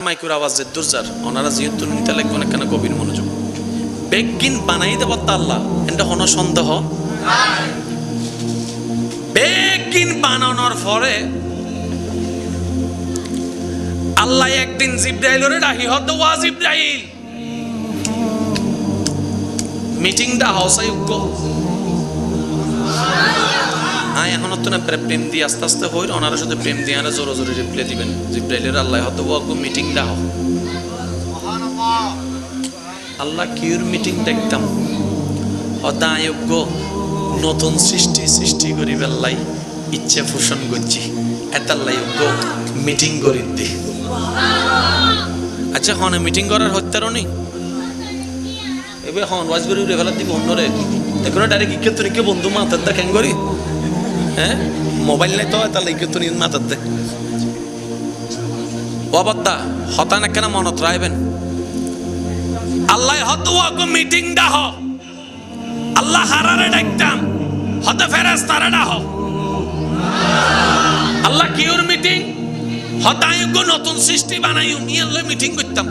মাইকুর আওয়াজ যে দুর্জার ওনারা যেহেতু নিতে লাগবে না কেন গভীর মনোযোগ বেগিন বানাই দেব আল্লাহ এটা হন সন্দেহ বেগিন বানানোর পরে আল্লাহ একদিন জিব্রাইলরে ডাকি হদ ওয়া জিব্রাইল মিটিংটা হাউসাই উগ্গ এখন তো না প্রেম দিয়ে আস্তে আস্তে হই ওনারা শুধু প্রেম দিয়ে আনা জোরে জোরে রিপ্লাই দিবেন জিব্রাইলের আল্লাহ হয়তো ওগো মিটিং দাও আল্লাহ কিউর মিটিং দেখতাম অদায়জ্ঞ নতুন সৃষ্টি করি বেল্লাই ইচ্ছা পোষণ করছি এতাল্লাই মিটিং করি দি আচ্ছা হন মিটিং করার হত্যারও নেই এবার হন ওয়াজ করে উড়ে ফেলার দিব অন্যরে এখন ডাইরেক্ট ইকে বন্ধু মাথার দা কেন করি হ্যাঁ মোবাইল নাই তো তাহলে ইকে তুই মাথার দে অবদ্দা হতান কেন মনত রাখবেন আল্লাহ হতো ওগো মিটিং দাহ আল্লাহ হারারে ডাকতাম হতে ফেরেশতারে দাহ আল্লাহ কিউর মিটিং হতায়গো নতুন সৃষ্টি বানাইও নিয়ে আল্লাহ মিটিং করতাম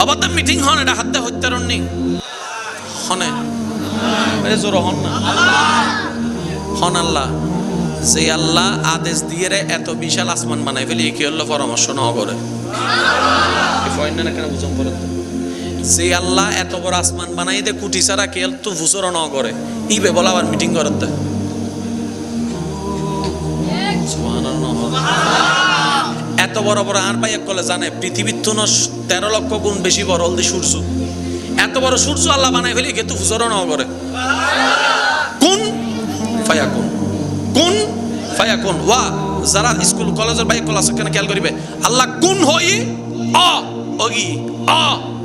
অবদ্দা মিটিং হনে ডাহাত দে হত্যারণ নেই হনে এ জোর হন না হন আল্লাহ যে আল্লাহ আদেশ দিয়ে রে এত বিশাল আসমান বানাই ফেলি কি হলো পরামর্শ না করে কেন বুঝম করে যে আল্লাহ এত বড় আসমান বানাই দে কুটি ছাড়া কেল তো ভুসর ন করে ইবে বলা আবার মিটিং করতে এত বড় বড় আর ভাই এক কলে জানে পৃথিবীর তো 13 লক্ষ গুণ বেশি বড় হলদি সূর্য এত বড় সূর্য আল্লাহ বানাই ফেলি কিন্তু ভুসর ন করে কোন ফায়াকুন কোন ফায়াকুন ওয়া যারা স্কুল কলেজের বাইক ক্লাস কেন খেয়াল করিবে আল্লাহ কোন হই অ অগি অ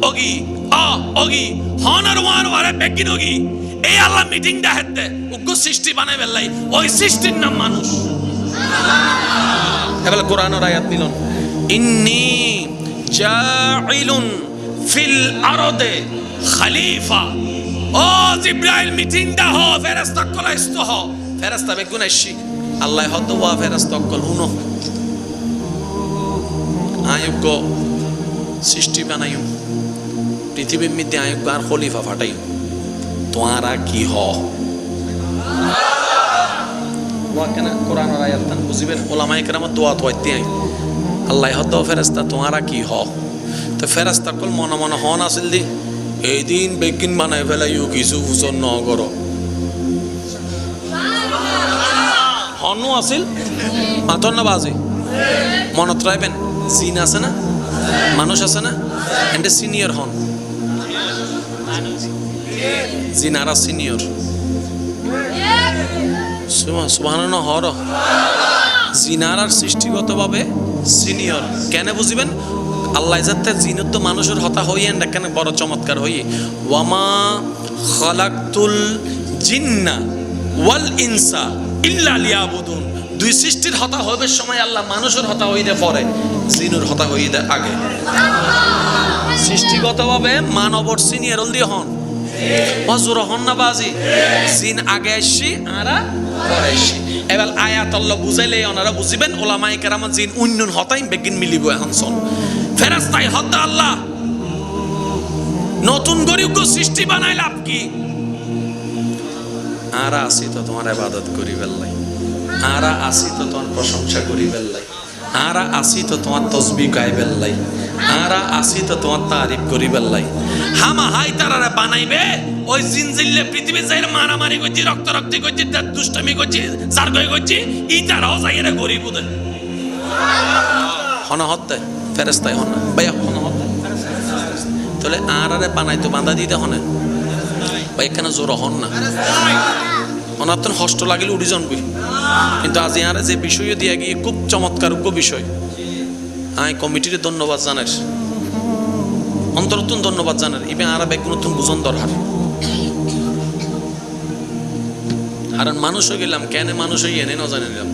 অগি অ অগি হনার ওয়ার ওয়ারে বেকিন অগি এই আল্লাহ মিটিং দা হেতে উগ্র সৃষ্টি বানাই বেলাই ওই সৃষ্টির নাম মানুষ এবারে কোরআনের আয়াত মিলন ইন্নী জাইলুন ফিল আরদে খলিফা ও জিব্রাইল মিটিং দা হ ফেরেশতা কলাইস্ত হ ফেরেশতা বেগুন আইছি আল্লাহ হতো ওয়া ফেরেশতা কল হুনো আয়োগ্য সৃষ্টি বানাইও পৃথিবীর মধ্যে আয়োগ্য আর খলিফা ফাটাই তোয়ারা কি হ ওয়া কেন কোরআনের আয়াত তান বুঝিবেন ওলামায়ে কেরাম দোয়া তোয়াইতে আই আল্লাহ হতো ফেরেশতা তোয়ারা কি হ তো ফেরেশতা কল মনে মনে হন আসিল দি এই দিন বেকিন বানাই ফেলাইও কিছু ফুসন ন করো হনু আসিল মাতর না বাজে মনত রাখবেন জিন আছে না মানুষ আছে না এন্ড সিনিয়র হন জিন আর সিনিয়র সুবহানাল্লাহ হর জিনার আর সৃষ্টিগতভাবে সিনিয়র কেন বুঝিবেন আল্লাহ যাতে জিনত তো মানুষের হতা হইয়ে কেন বড় চমৎকার হইয়ে ওয়ামা খালাকতুল জিন্না ওয়াল ইনসা ইল্লা লিয়াবুদুন দুই সৃষ্টির হতা হবে সময় আল্লাহ মানুষের হতা হইতে পরে জিনুর হতা হইতে আগে সৃষ্টিগতভাবে মানবর সিনিয়র হল দিয়ে হন হজুর হন না বাজি জিন আগে আসছি আরা পরে আসছি এবার আয়াত আল্লাহ বুঝাইলে ওনারা বুঝিবেন ওলামায়ে কেরাম জিন উন্নয়ন হতাই বেগিন মিলিব এখন চল ফেরেশতাই হত্যা আল্লাহ নতুন গরিব সৃষ্টি বানাই লাভ কি আরা আসি তো তোমার ইবাদত করি বেল্লাই আরা আসি তো তোমার প্রশংসা করি বেল্লাই আরা আসি তো তোমার তসবিহ গাই বেল্লাই আরা আসি তো তোমার তারিফ করি বেল্লাই হামা হাই তারারে বানাইবে ওই জিনজিল্লে পৃথিবী যাইর মারামারি করছি রক্তি করছি দুষ্টামি করছি জারগই করছি ইটারাও যাইরে গরিব ওদের হন হতে ফেরেশতাই হন না ভাইয়া হন হতে তাহলে আরারে বানাই তো বাঁধা দিতে হনে ভাই এখানে জোর হন না অনাতন হষ্ট লাগিলে উড়ি জনবি কিন্তু আজি আরে যে বিষয় দিয়ে গিয়ে খুব চমৎকার বিষয় আই কমিটির ধন্যবাদ জানার অন্তরতন ধন্যবাদ জানার ইবে আরা বেগুন নতুন বুঝন দরকার কারণ মানুষ হয়ে গেলাম কেন মানুষ হয়ে এনে না জানি নিলাম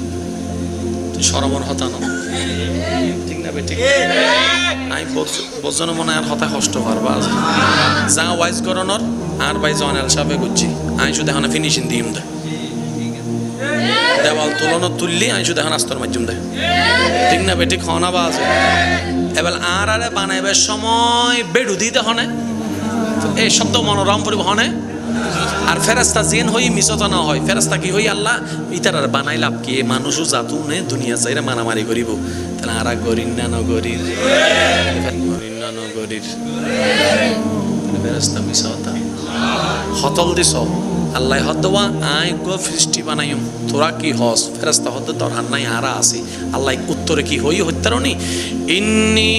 সরমর হতা না ঠিক না ঠিক আমি বোঝানো মনে আর হতা কষ্ট পারবা যা ওয়াইজ করানোর আর ভাই জয়নাল সাহেব করছি আমি শুধু এখন ফিনিশিং দিই দেওয়াল তুলনো তুললি আমি শুধু এখন আস্তর মাধ্যম দেয় ঠিক না বেটি খাওয়ানা বা আছে এবার আর আরে বানাইবার সময় বেড়ু দিতে হনে এই শব্দ মনোরম পরিবহনে আর ফেরেস্তা জেন হই মিশত না হয় ফেরেস্তা কি হই আল্লাহ ইতার আর বানাই লাভ কি মানুষও জাতু নে দুনিয়া চাইরা মারামারি করিব তাহলে আর গরির না নগরীর গরির না নগরীর ফেরেস্তা মিশতা হতল দিস আল্লাহ হতওয়া আই গো ফিস্টি বানাইম তোরা কি হস ফেরেস্তা হতে দরকার নাই আরা আছে আল্লাহ উত্তরে কি হই হত্যারনি ইন্নী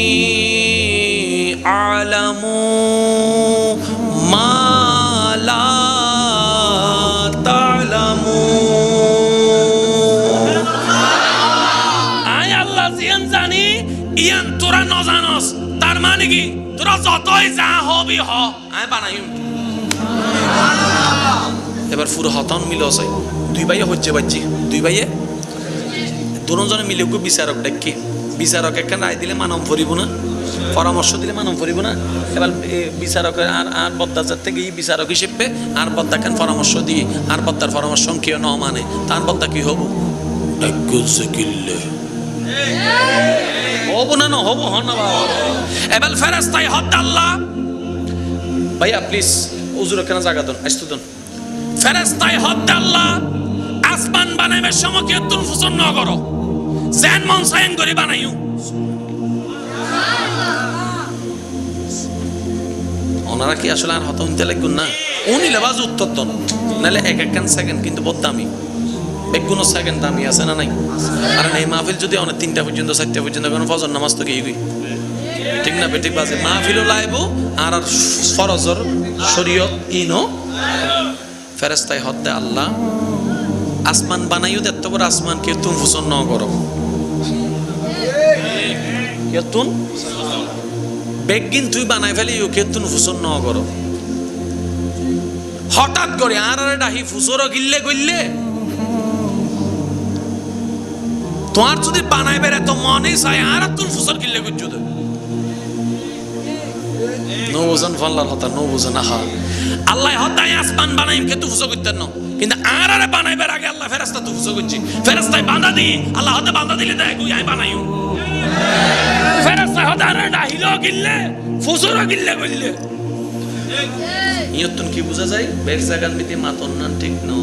আলামু মা লা তা'লামুন আই আল্লাহ জিয়ান জানি ইয়ান তোরা ন জানস তার মানে কি তোরা যতই যা হবি হ আই বানাইম এবার পুরো হতন মিলো চাই দুই ভাইয়ে হচ্ছে বাচ্চি দুই ভাইয়ে দুজনে মিলে বিচারক ডাকি বিচারক একটা রায় দিলে মানব ফরিব না পরামর্শ দিলে মানব ফরিব না এবার বিচারকের আর বদ্দার থেকে বিচারক হিসেবে আর বদ্দাকে পরামর্শ দিয়ে আর বদ্দার পরামর্শ কেউ ন মানে তার বদ্দা কি হব হব না না হব হন না বাবা এবার ফেরেশতাই হদ আল্লাহ ভাইয়া প্লিজ হুজুর কেন জায়গা দেন আসতে দেন ফেরেশতাই হদ আল্লাহ আসমান বানাইবার সময় কি তুল ফুসন ন করো জেন মন সাইন করে বানাইও ওনারা কি আসলে আর হত হইতে লাগুন না উনি লেবাজ উত্তর দেন নাহলে এক এক সেকেন্ড কিন্তু বহুত দামি একগুণ সেকেন্ড দামি আছে না নাই আর এই মাহফিল যদি অনেক 3টা পর্যন্ত 4টা পর্যন্ত কোনো ফজর নামাজ তো কি ঠিক না বেঠিক বাজে মাহফিলও লাইবো আর ফরজর শরীয়ত ইনো ফেরেশতাই হদ্দে আল্লাহ আসমান বানাইও এত বড় আসমান কে তুমি ফুসন ন করো কে তুন বেগিন তুই বানাই ফেলিও কে তুমি ফুসন ন করো হঠাৎ করে আর ডাহি ফুসরও গিললে গইললে তোমার যদি বানাইবার এত মনে চাই আর তুমি ফুসর গিললে গইছো তো নবুজন ফাল্লার হতা নবুজন আহা আল্লাহ হতাই আসমান বানাইম কে তু ফুসো করতেন না কিন্তু আর আরে বানাইবার আগে আল্লাহ ফেরেশতা তু ফুসো করছি ফেরেশতাই বাঁধা দি আল্লাহ হতে বাঁধা দিলে দেখ তুই আই বানাইও ফেরেশতা হতে আর ডাহিলো গিললে ফুসরও গিললে গইলে ইয়তুন কি বুঝা যায় বের জায়গার মিতে মাতন না ঠিক না